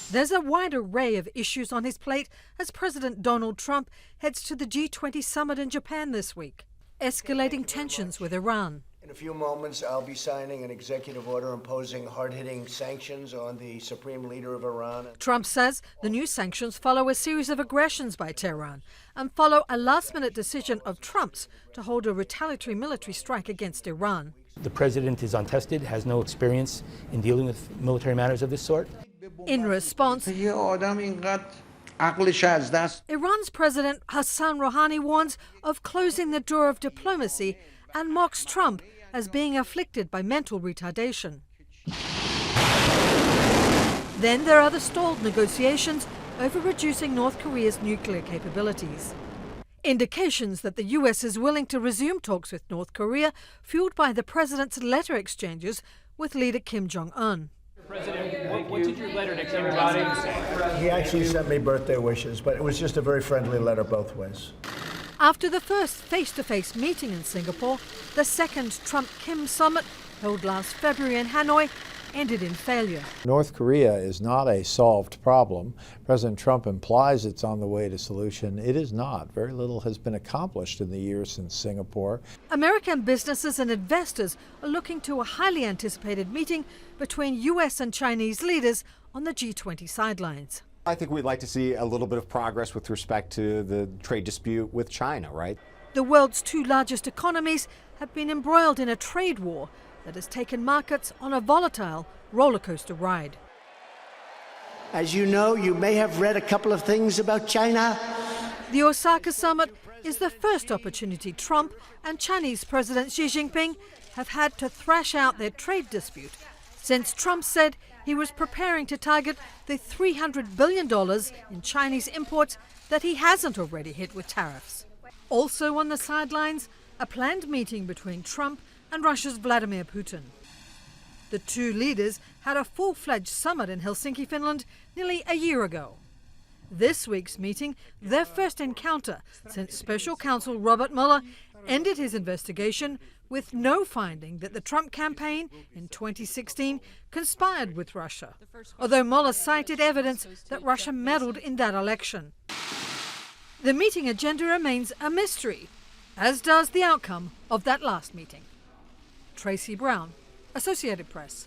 There's a wide array of issues on his plate as President Donald Trump heads to the G-20 summit in Japan this week. Escalating tensions with Iran. In a few moments, I'll be signing an executive order imposing hard-hitting sanctions on the supreme leader of Iran. Trump says the new sanctions follow a series of aggressions by Tehran and follow a last-minute decision of Trump's to hold a retaliatory military strike against Iran. The president is untested, has no experience in dealing with military matters of this sort. In response, Iran's President Hassan Rouhani warns of closing the door of diplomacy and mocks Trump as being afflicted by mental retardation. Then there are the stalled negotiations over reducing North Korea's nuclear capabilities. Indications that the US is willing to resume talks with North Korea, fueled by the president's letter exchanges with leader Kim Jong-un. President, what did your letter to Kim Jong-un say? He actually sent me birthday wishes, but it was just a very friendly letter both ways. After the first face-to-face meeting in Singapore, the second Trump-Kim summit, held last February in Hanoi, ended in failure. North Korea is not a solved problem. President Trump implies it's on the way to solution. It is not. Very little has been accomplished in the years since Singapore. American businesses and investors are looking to a highly anticipated meeting between US and Chinese leaders on the G20 sidelines. I think we'd like to see a little bit of progress with respect to the trade dispute with China, right? The world's two largest economies have been embroiled in a trade war that has taken markets on a volatile roller coaster ride. As you know, you may have read a couple of things about China. The Osaka summit is the first opportunity Trump and Chinese President Xi Jinping have had to thrash out their trade dispute since Trump said he was preparing to target the $300 billion in Chinese imports that he hasn't already hit with tariffs. Also on the sidelines, a planned meeting between Trump and Russia's Vladimir Putin. The two leaders had a full-fledged summit in Helsinki, Finland, nearly a year ago. This week's meeting, their first encounter since Special Counsel Robert Mueller ended his investigation with no finding that the Trump campaign in 2016 conspired with Russia, although Mueller cited evidence that Russia meddled in that election. The meeting agenda remains a mystery, as does the outcome of that last meeting. Tracy Brown, Associated Press.